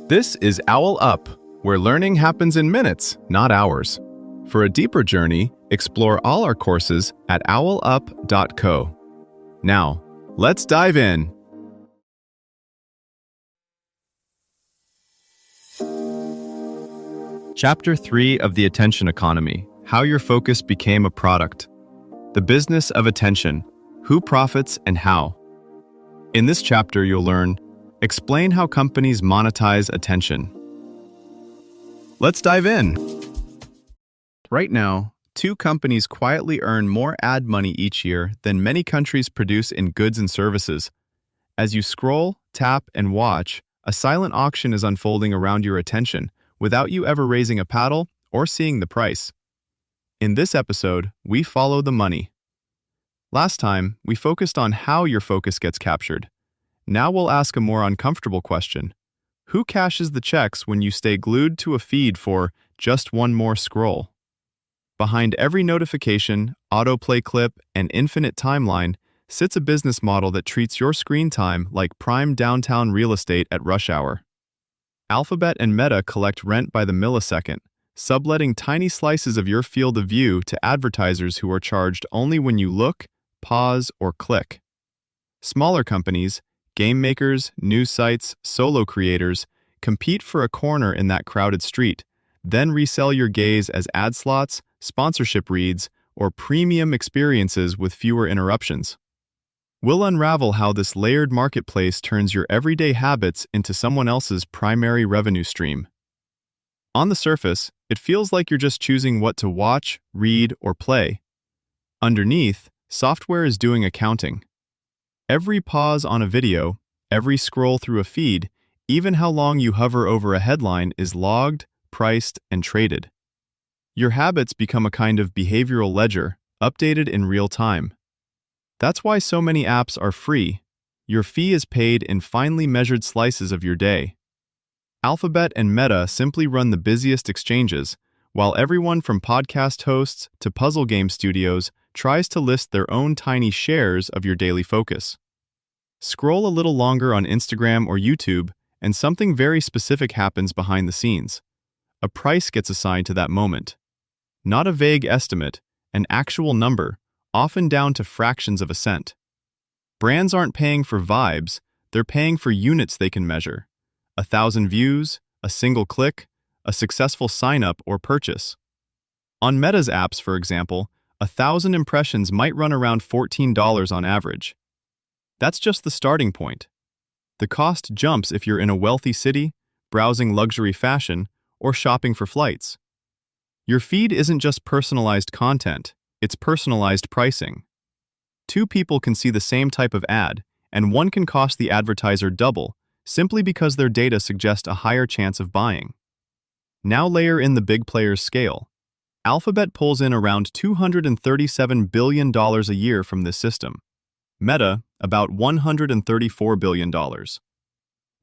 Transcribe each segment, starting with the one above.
This is OwlUp, where learning happens in minutes, not hours. For a deeper journey, explore all our courses at owlup.co. Now, let's dive in. Chapter 3 of the Attention Economy, How Your Focus Became a Product. The Business of Attention, Who Profits and How. In this chapter, you'll learn, explain how companies monetize attention. Let's dive in. Right now, two companies quietly earn more ad money each year than many countries produce in goods and services. As you scroll, tap, and watch, a silent auction is unfolding around your attention without you ever raising a paddle or seeing the price. In this episode, we follow the money. Last time, we focused on how your focus gets captured. Now we'll ask a more uncomfortable question. Who cashes the checks when you stay glued to a feed for just one more scroll? Behind every notification, autoplay clip, and infinite timeline sits a business model that treats your screen time like prime downtown real estate at rush hour. Alphabet and Meta collect rent by the millisecond, subletting tiny slices of your field of view to advertisers who are charged only when you look, pause, or click. Smaller companies, game makers, news sites, solo creators, compete for a corner in that crowded street, then resell your gaze as ad slots, sponsorship reads, or premium experiences with fewer interruptions. We'll unravel how this layered marketplace turns your everyday habits into someone else's primary revenue stream. On the surface, it feels like you're just choosing what to watch, read, or play. Underneath, software is doing accounting. Every pause on a video, every scroll through a feed, even how long you hover over a headline is logged, priced, and traded. Your habits become a kind of behavioral ledger, updated in real time. That's why so many apps are free. Your fee is paid in finely measured slices of your day. Alphabet and Meta simply run the busiest exchanges, while everyone from podcast hosts to puzzle game studios tries to list their own tiny shares of your daily focus. Scroll a little longer on Instagram or YouTube, and something very specific happens behind the scenes. A price gets assigned to that moment. Not a vague estimate, an actual number, often down to fractions of a cent. Brands aren't paying for vibes, they're paying for units they can measure. 1,000 views, a single click, a successful sign-up or purchase. On Meta's apps, for example, 1,000 impressions might run around $14 on average. That's just the starting point. The cost jumps if you're in a wealthy city, browsing luxury fashion, or shopping for flights. Your feed isn't just personalized content, it's personalized pricing. Two people can see the same type of ad, and one can cost the advertiser double, simply because their data suggest a higher chance of buying. Now layer in the big players' scale. Alphabet pulls in around $237 billion a year from this system. Meta, about $134 billion.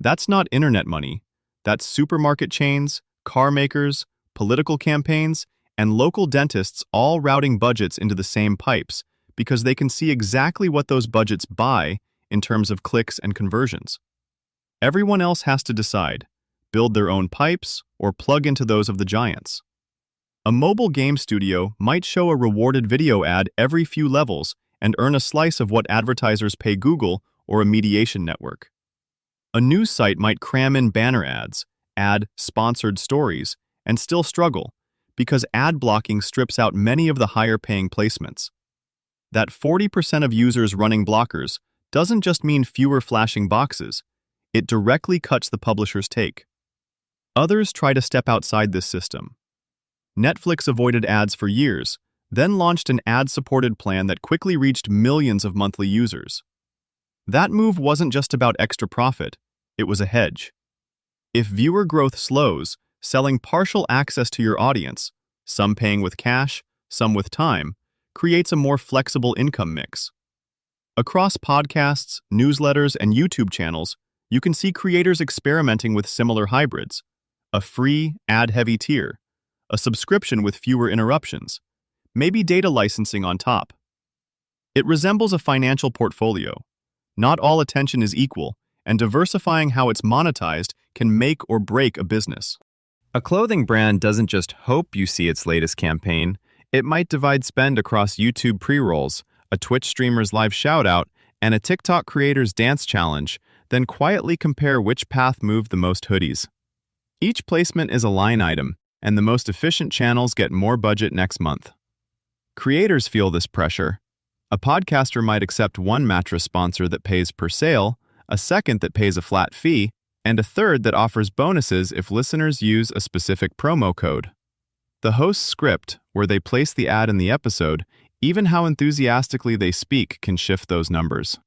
That's not internet money. That's supermarket chains, car makers, political campaigns, and local dentists all routing budgets into the same pipes because they can see exactly what those budgets buy in terms of clicks and conversions. Everyone else has to decide, build their own pipes or plug into those of the giants. A mobile game studio might show a rewarded video ad every few levels and earn a slice of what advertisers pay Google or a mediation network. A news site might cram in banner ads, add sponsored stories, and still struggle because ad blocking strips out many of the higher-paying placements. That 40% of users running blockers doesn't just mean fewer flashing boxes, it directly cuts the publisher's take. Others try to step outside this system. Netflix avoided ads for years, then launched an ad-supported plan that quickly reached millions of monthly users. That move wasn't just about extra profit, it was a hedge. If viewer growth slows, selling partial access to your audience, some paying with cash, some with time, creates a more flexible income mix. Across podcasts, newsletters, and YouTube channels, you can see creators experimenting with similar hybrids: a free, ad-heavy tier, a subscription with fewer interruptions, maybe data licensing on top. It resembles a financial portfolio. Not all attention is equal, and diversifying how it's monetized can make or break a business. A clothing brand doesn't just hope you see its latest campaign, it might divide spend across YouTube pre-rolls, a Twitch streamer's live shoutout, and a TikTok creator's dance challenge, then quietly compare which path moved the most hoodies. Each placement is a line item, and the most efficient channels get more budget next month. Creators feel this pressure. A podcaster might accept one mattress sponsor that pays per sale, a second that pays a flat fee, and a third that offers bonuses if listeners use a specific promo code. The host's script, where they place the ad in the episode, even how enthusiastically they speak can shift those numbers.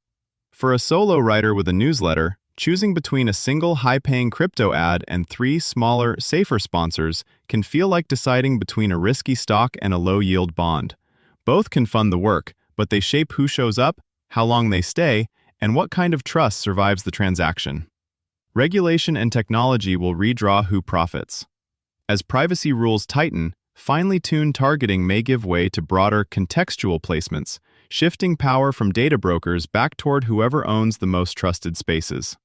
For a solo writer with a newsletter, choosing between a single high-paying crypto ad and 3 smaller, safer sponsors can feel like deciding between a risky stock and a low-yield bond. Both can fund the work, but they shape who shows up, how long they stay, and what kind of trust survives the transaction. Regulation and technology will redraw who profits. As privacy rules tighten, finely tuned targeting may give way to broader contextual placements, shifting power from data brokers back toward whoever owns the most trusted spaces.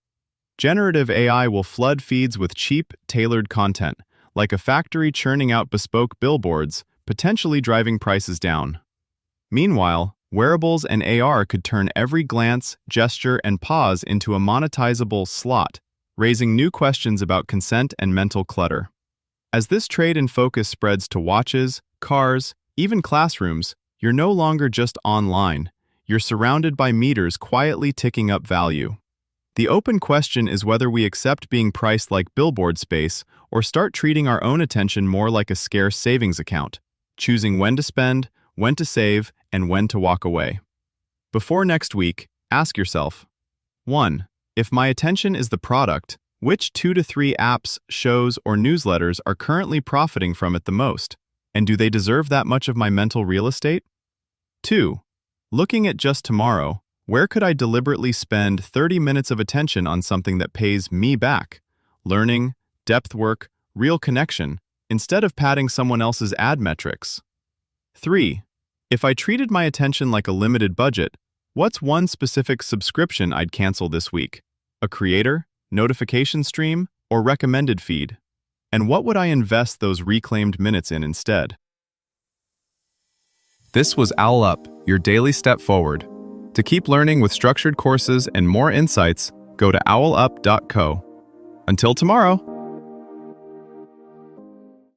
Generative AI will flood feeds with cheap, tailored content, like a factory churning out bespoke billboards, potentially driving prices down. Meanwhile, wearables and AR could turn every glance, gesture, and pause into a monetizable slot, raising new questions about consent and mental clutter. As this trade in focus spreads to watches, cars, even classrooms, you're no longer just online. You're surrounded by meters quietly ticking up value. The open question is whether we accept being priced like billboard space or start treating our own attention more like a scarce savings account, choosing when to spend, when to save, and when to walk away. Before next week, ask yourself, 1. If my attention is the product, which 2 to 3 apps, shows, or newsletters are currently profiting from it the most, and do they deserve that much of my mental real estate? 2. Looking at just tomorrow, where could I deliberately spend 30 minutes of attention on something that pays me back? Learning, depth work, real connection, instead of padding someone else's ad metrics. 3. If I treated my attention like a limited budget, what's one specific subscription I'd cancel this week? A creator, notification stream, or recommended feed? And what would I invest those reclaimed minutes in instead? This was OwlUp, your daily step forward. To keep learning with structured courses and more insights, go to owlup.co. Until tomorrow!